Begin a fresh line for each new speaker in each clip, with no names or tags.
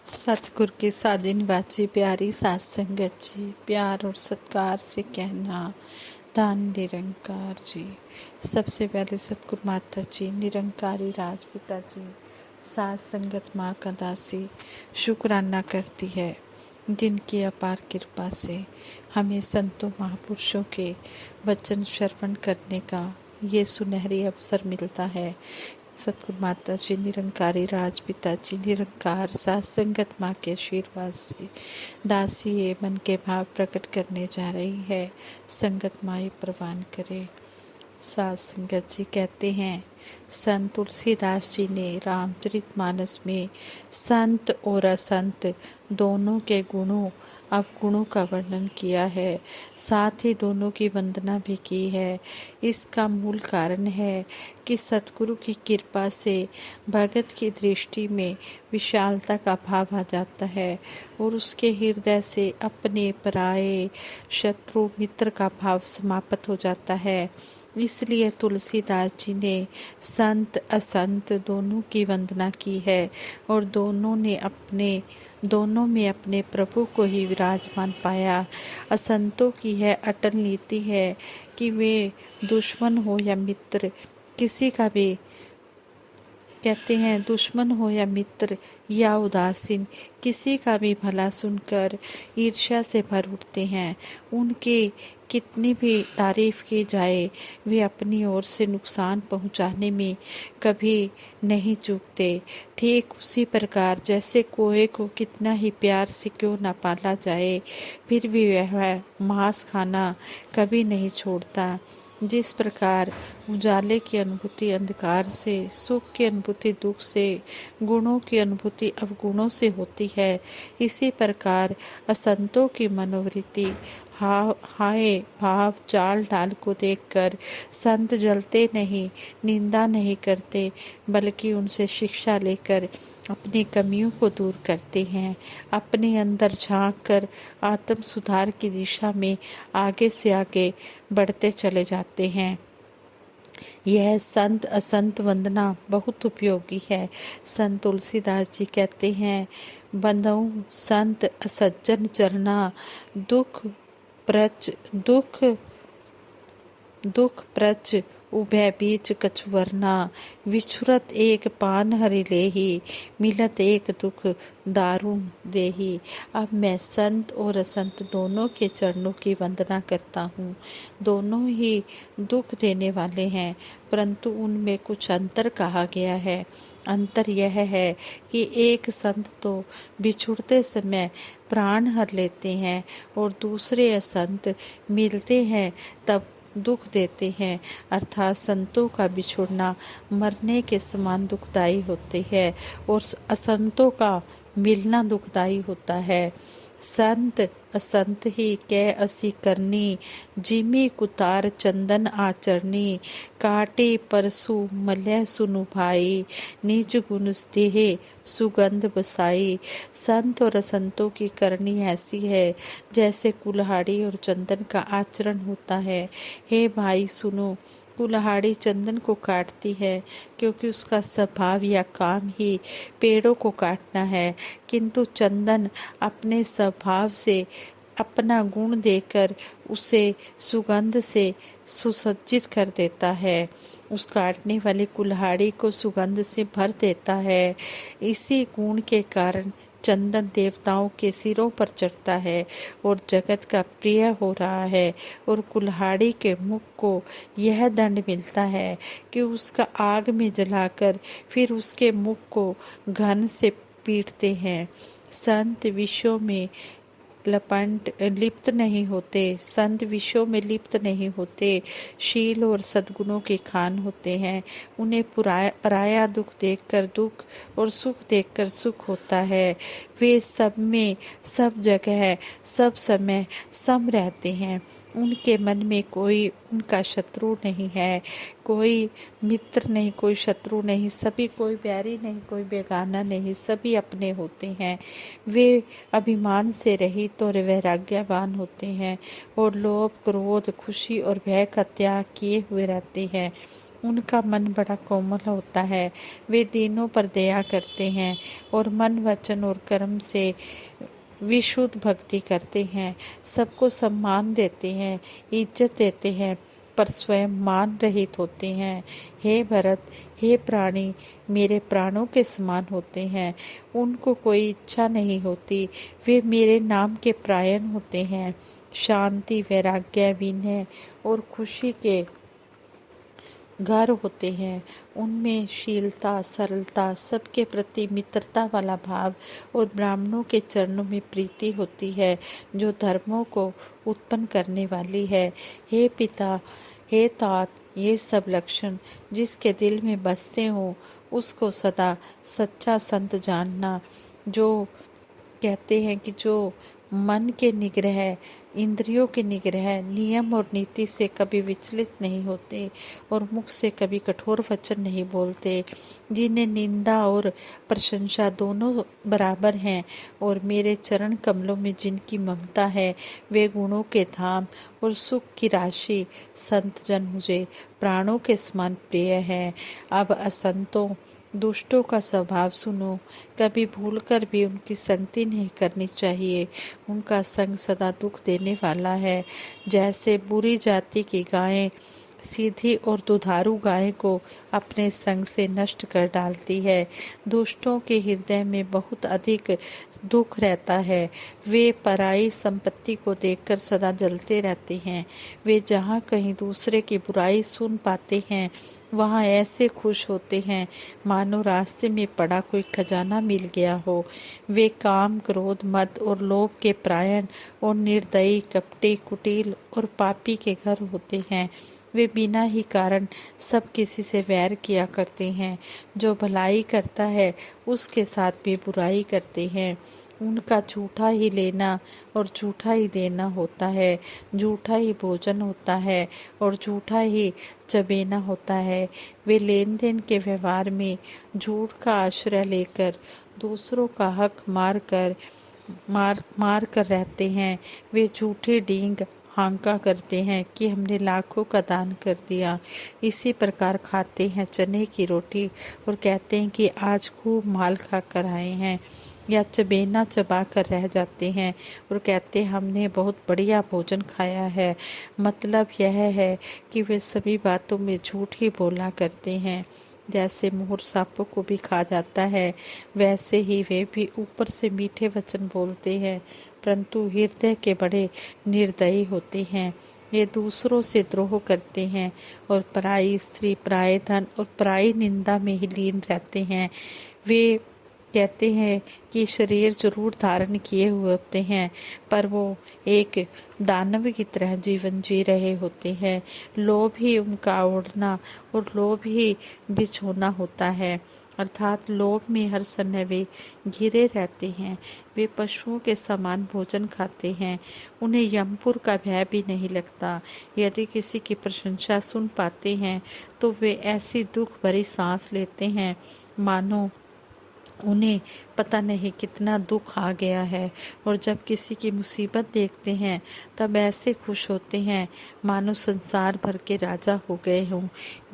सतगुरु की साजिन बाजी प्यारी सात संगत जी, प्यार और सत्कार से कहना दान निरंकार जी। सबसे पहले सतगुरु माता जी, निरंकारी राजपिता जी, सात संगत माँ का दासी शुक्राना करती है, जिनकी अपार कृपा से हमें संतों महापुरुषों के वचन श्रवण करने का ये सुनहरी अवसर मिलता है। सतगुरु माता जी, निरंकारी राजपिता जी, निरंकार सात संगत माँ के आशीर्वाद से दासी ये मन के भाव प्रकट करने जा रही है। संगत माँ प्रवान करे। सात संगत जी कहते हैं, संत तुलसीदास जी ने रामचरितमानस में संत और असंत दोनों के गुणों अवगुणों का वर्णन किया है, साथ ही दोनों की वंदना भी की है। इसका मूल कारण है कि सतगुरु की कृपा से भगत की दृष्टि में विशालता का भाव आ जाता है और उसके हृदय से अपने पराये शत्रु मित्र का भाव समाप्त हो जाता है। इसलिए तुलसीदास जी ने संत असंत दोनों की वंदना की है और दोनों में अपने प्रभु को ही विराजमान पाया। असंतों की यह अटल नीति है कि वे दुश्मन हो या मित्र, किसी का भी कहते हैं, दुश्मन हो या मित्र या उदासीन, किसी का भी भला सुनकर ईर्ष्या से भर उठते हैं। उनके कितनी भी तारीफ की जाए, वे अपनी ओर से नुकसान पहुंचाने में कभी नहीं चूकते। ठीक उसी प्रकार जैसे कोए को कितना ही प्यार से क्यों न पाला जाए, फिर भी वह मांस खाना कभी नहीं छोड़ता। जिस प्रकार उजाले की अनुभूति अंधकार से, सुख की अनुभूति दुख से, गुणों की अनुभूति अवगुणों से होती है, इसी प्रकार असंतों की मनोवृत्ति हाय भाव चाल ढाल को देखकर संत जलते नहीं, निंदा नहीं करते, बल्कि उनसे शिक्षा लेकर अपनी कमियों को दूर करते हैं। अपने अंदर झांक कर आत्म सुधार की दिशा में आगे से आगे बढ़ते चले जाते हैं। यह संत असंत वंदना बहुत उपयोगी है। संत तुलसीदास जी कहते हैं, बंधु संत असज्जन चरना, दुख प्रच उभय बीच कछुवरना, विछुरत एक पान हरि लेही, मिलत एक दुख दारुण देही। अब मैं संत और असंत दोनों के चरणों की वंदना करता हूँ। दोनों ही दुख देने वाले हैं, परंतु उनमें कुछ अंतर कहा गया है। अंतर यह है कि एक संत तो बिछुड़ते समय प्राण हर लेते हैं और दूसरे असंत मिलते हैं तब दुख देते हैं, अर्थात संतों का बिछुड़ना मरने के समान दुखदाई होती है और असंतों का मिलना दुखदाई होता है। संत असंत ही कै असी करनी, जिमी कुतार चंदन आचरनी, काटे परसु मलय सुनु भाई, निज गुण देह सुगंध बसाई। संत और असंतों की करनी ऐसी है जैसे कुल्हाड़ी और चंदन का आचरण होता है। हे भाई सुनो, कुल्हाड़ी चंदन को काटती है क्योंकि उसका स्वभाव या काम ही पेड़ों को काटना है, किंतु चंदन अपने स्वभाव से अपना गुण देकर उसे सुगंध से सुसज्जित कर देता है, उस काटने वाली कुल्हाड़ी को सुगंध से भर देता है। इसी गुण के कारण चंदन देवताओं के सिरों पर चढ़ता है और जगत का प्रिय हो रहा है, और कुल्हाड़ी के मुख को यह दंड मिलता है कि उसका आग में जलाकर फिर उसके मुख को घन से पीटते हैं। संत विषयों में लिप्त नहीं होते, संत विषयों में लिप्त नहीं होते, शील और सद्गुणों के खान होते हैं। उन्हें पराया दुख देखकर दुख और सुख देखकर सुख होता है। वे सब में, सब जगह, सब समय सम रहते हैं। उनके मन में कोई उनका शत्रु नहीं है, कोई मित्र नहीं, कोई शत्रु नहीं, सभी कोई बैरी नहीं, कोई बेगाना नहीं, सभी अपने होते हैं। वे अभिमान से रहित और वैराग्यवान होते हैं और लोभ क्रोध खुशी और भय का त्याग किए हुए रहते हैं। उनका मन बड़ा कोमल होता है। वे दीनों पर दया करते हैं और मन, वचन और कर्म से विशुद्ध भक्ति करते हैं। सबको सम्मान देते हैं, इज्जत देते हैं, पर स्वयं मान रहित होते हैं। हे भरत, हे प्राणी मेरे प्राणों के समान होते हैं। उनको कोई इच्छा नहीं होती। वे मेरे नाम के परायण होते हैं। शांति, वैराग्य, विनय और खुशी के घर होते हैं। उनमें शीलता, सरलता, सबके प्रति मित्रता वाला भाव और ब्राह्मणों के चरणों में प्रीति होती है, जो धर्मों को उत्पन्न करने वाली है। हे पिता, हे तात, ये सब लक्षण जिसके दिल में बसते हो, उसको सदा सच्चा संत जानना। जो कहते हैं कि जो मन के निग्रह, इंद्रियों के निग्रह, नियम और नीति से कभी विचलित नहीं होते और मुख से कभी कठोर वचन नहीं बोलते, जिन्हें निंदा और प्रशंसा दोनों बराबर हैं, और मेरे चरण कमलों में जिनकी ममता है, वे गुणों के धाम और सुख की राशि संत जन मुझे प्राणों के समान प्रिय हैं। अब असंतों, दुष्टों का स्वभाव सुनो। कभी भूलकर भी उनकी संगति नहीं करनी चाहिए। उनका संग सदा दुख देने वाला है। जैसे बुरी जाति की गायें सीधी और दुधारू गाय को अपने संग से नष्ट कर डालती है, दुष्टों के हृदय में बहुत अधिक दुख रहता है। वे पराई संपत्ति को देखकर सदा जलते रहते हैं। वे जहाँ कहीं दूसरे की बुराई सुन पाते हैं, वहाँ ऐसे खुश होते हैं मानो रास्ते में पड़ा कोई खजाना मिल गया हो। वे काम, क्रोध, मद और लोभ के परायण और निर्दयी, कपटी, कुटिल और पापी के घर होते हैं। वे बिना ही कारण सब किसी से वैर किया करते हैं। जो भलाई करता है उसके साथ भी बुराई करते हैं। उनका झूठा ही लेना और झूठा ही देना होता है, झूठा ही भोजन होता है और झूठा ही चबेना होता है। वे लेन देन के व्यवहार में झूठ का आश्रय लेकर दूसरों का हक मार कर रहते हैं। वे झूठी डींग हांका करते हैं कि हमने लाखों का दान कर दिया। इसी प्रकार खाते हैं चने की रोटी और कहते हैं कि आज खूब माल खा कर आए हैं, या चबेना चबा कर रह जाते हैं और कहते हैं हमने बहुत बढ़िया भोजन खाया है। मतलब यह है कि वे सभी बातों में झूठ ही बोला करते हैं। जैसे मोर सांपों को भी खा जाता है, वैसे ही वे भी ऊपर से मीठे वचन बोलते हैं, परंतु हृदय के बड़े निर्दयी होते हैं। ये दूसरों से द्रोह करते हैं और पराई स्त्री, पराये धन और पराई निंदा में ही लीन रहते हैं। वे कहते हैं कि शरीर जरूर धारण किए हुए होते हैं, पर वो एक दानव की तरह जीवन जी रहे होते हैं। लोभ ही उनका ओढ़ना और लोभ ही बिछोना होता है, अर्थात लोभ में हर समय वे घिरे रहते हैं। वे पशुओं के समान भोजन खाते हैं। उन्हें यमपुर का भय भी नहीं लगता। यदि किसी की प्रशंसा सुन पाते हैं तो वे ऐसी दुख भरी सांस लेते हैं मानो उन्हें पता नहीं कितना दुख आ गया है, और जब किसी की मुसीबत देखते हैं तब ऐसे खुश होते हैं मानो संसार भर के राजा हो गए हों।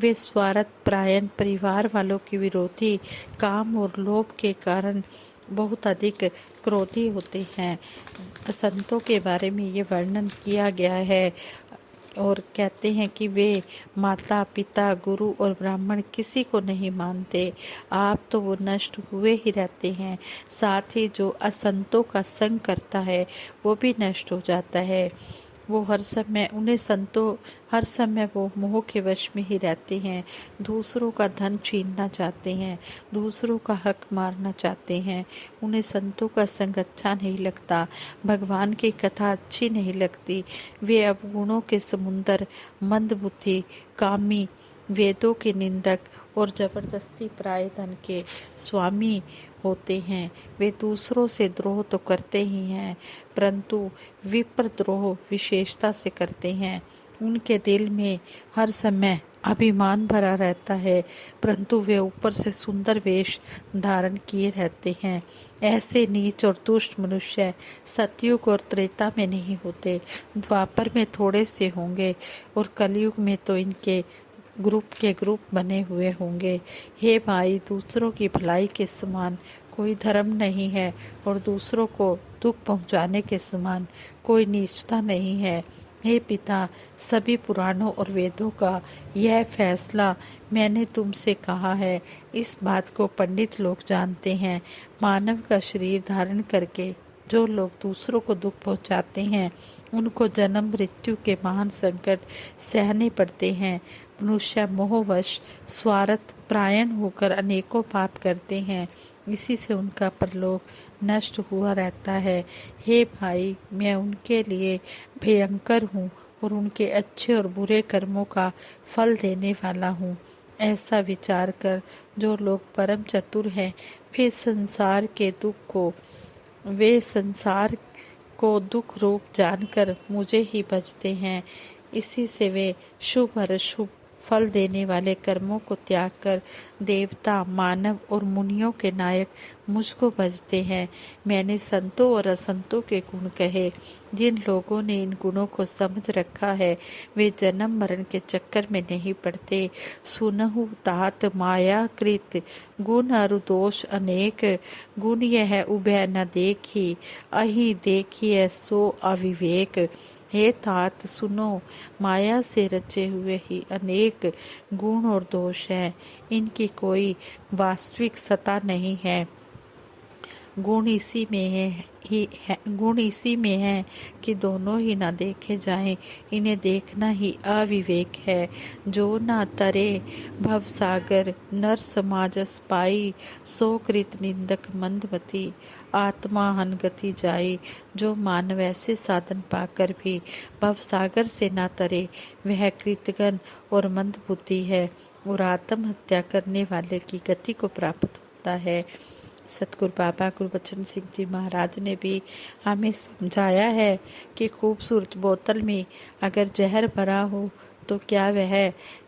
वे स्वार्थ परायण, परिवार वालों के विरोधी, काम और लोभ के कारण बहुत अधिक क्रोधी होते हैं। संतों के बारे में ये वर्णन किया गया है और कहते हैं कि वे माता, पिता, गुरु और ब्राह्मण किसी को नहीं मानते। आप तो वो नष्ट हुए ही रहते हैं, साथ ही जो असंतों का संग करता है वो भी नष्ट हो जाता है। वो हर समय वो मोह के वश में ही रहते हैं, दूसरों का धन छीनना चाहते हैं, दूसरों का हक मारना चाहते हैं। उन्हें संतों का संग अच्छा नहीं लगता, भगवान की कथा अच्छी नहीं लगती। वे अवगुणों के समुंदर, मंदबुद्धि, कामी, वेदों के निंदक और जबरदस्ती पराये धन के स्वामी होते हैं। वे दूसरों से द्रोह तो करते ही हैं, परंतु विप्र द्रोह विशेषता से करते हैं। उनके दिल में हर समय अभिमान भरा रहता है, परंतु वे ऊपर से सुंदर वेश धारण किए रहते हैं। ऐसे नीच और दुष्ट मनुष्य सतयुग और त्रेता में नहीं होते, द्वापर में थोड़े से होंगे और कलयुग में तो इनके ग्रुप के ग्रुप बने हुए होंगे। हे भाई, दूसरों की भलाई के समान कोई धर्म नहीं है और दूसरों को दुख पहुंचाने के समान कोई नीचता नहीं है। हे पिता, सभी पुराणों और वेदों का यह फैसला मैंने तुमसे कहा है। इस बात को पंडित लोग जानते हैं। मानव का शरीर धारण करके जो लोग दूसरों को दुख पहुंचाते हैं, उनको जन्म मृत्यु के महान संकट सहने पड़ते हैं। मनुष्य मोहवश स्वार्थ परायण होकर अनेकों पाप करते हैं, इसी से उनका परलोक नष्ट हुआ रहता है। हे भाई, मैं उनके लिए भयंकर हूँ और उनके अच्छे और बुरे कर्मों का फल देने वाला हूँ। ऐसा विचार कर जो लोग परम चतुर हैं, वे संसार को दुख रूप जानकर मुझे ही भजते हैं। इसी से वे शुभ और अशुभ फल देने वाले कर्मों को त्याग कर देवता, मानव और मुनियों के नायक मुझको भजते हैं। मैंने संतों और असंतों के गुण कहे। जिन लोगों ने इन गुणों को समझ रखा है, वे जन्म मरण के चक्कर में नहीं पड़ते। सुनहु तात माया कृत, गुण अरु दोष अनेक, गुण यह उभय न देखी, अहि देखिए सो अविवेक। हे तात सुनो, माया से रचे हुए ही अनेक गुण और दोष हैं। इनकी कोई वास्तविक सत्ता नहीं है। गुण इसी में है कि दोनों ही ना देखे जाएं। इन्हें देखना ही अविवेक है। जो ना तरे भवसागर, नर समाजस पाई, सो कृत निंदक मंदमती, आत्मा हनगति जाई। जो मानव ऐसे साधन पाकर भी भवसागर से ना तरे, वह कृतघ्न और मंदबुद्धि है और आत्महत्या करने वाले की गति को प्राप्त होता है। सतगुरु बाबा गुरबचन सिंह जी महाराज ने भी हमें समझाया है कि खूबसूरत बोतल में अगर जहर भरा हो तो क्या वह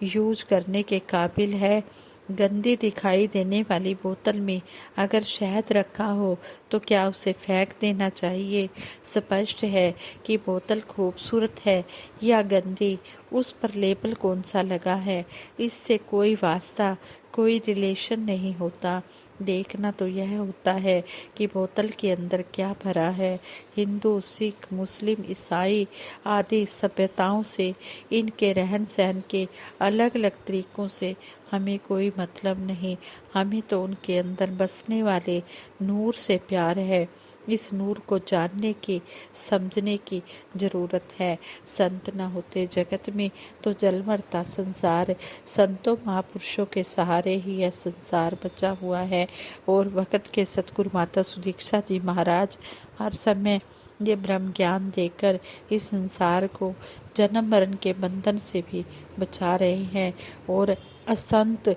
यूज करने के काबिल है। गंदी दिखाई देने वाली बोतल में अगर शहद रखा हो तो क्या उसे फेंक देना चाहिए। स्पष्ट है कि बोतल खूबसूरत है या गंदी, उस पर लेबल कौन सा लगा है, इससे कोई वास्ता, कोई रिलेशन नहीं होता। देखना तो यह होता है कि बोतल के अंदर क्या भरा है। हिंदू, सिख, मुस्लिम, ईसाई आदि सभ्यताओं से, इनके रहन सहन के अलग अलग तरीकों से हमें कोई मतलब नहीं। हमें तो उनके अंदर बसने वाले नूर से प्यार है। इस नूर को जानने की, समझने की जरूरत है। संत न होते जगत में तो जल मरता संसार। संतों महापुरुषों के सहारे ही यह संसार बचा हुआ है और वक़्त के सतगुरु माता सुदीक्षा जी महाराज हर समय ये ब्रह्म ज्ञान देकर इस संसार को जन्म मरण के बंधन से भी बचा रहे हैं और असंत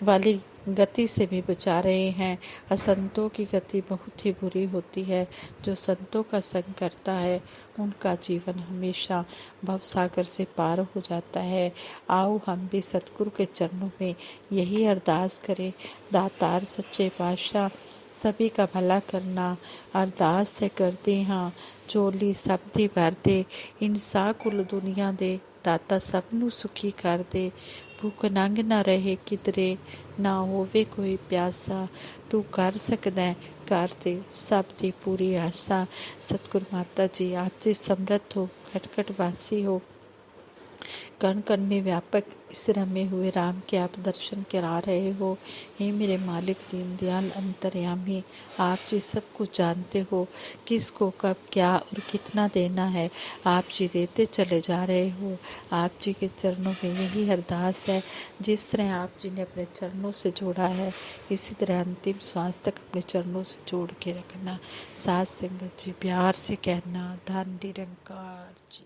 वाली गति से भी बचा रहे हैं। असंतों की गति बहुत ही बुरी होती है। जो संतों का संग करता है, उनका जीवन हमेशा भवसागर से पार हो जाता है। आओ हम भी सतगुरु के चरणों में यही अरदास करें। दातार सच्चे पातशाह सभी का भला करना, अरदास से करते हाँ चोली सब दी भर दे, इंसा कुल दुनिया दे, दाता सबनू सुखी कर दे। भूख नंग ना रहे किधरे, ना होवे कोई प्यासा, तू कर सकदा है कर दे सब दी पूरी आशा। सतगुरु माता जी आप जी समर्थ हो, खटखट वासी हो, कण कण में व्यापक इस रमे हुए राम के आप दर्शन करा रहे हो। हे मेरे मालिक दीनदयाल अंतर्यामी, आप जी सब कुछ जानते हो, किसको कब क्या और कितना देना है आप जी देते चले जा रहे हो। आप जी के चरणों में यही अरदास है, जिस तरह आप जी ने अपने चरणों से जोड़ा है, इसी तरह अंतिम श्वास तक अपने चरणों से जोड़ के रखना। साथ संगत जी प्यार से कहना, धन निरंकार जी।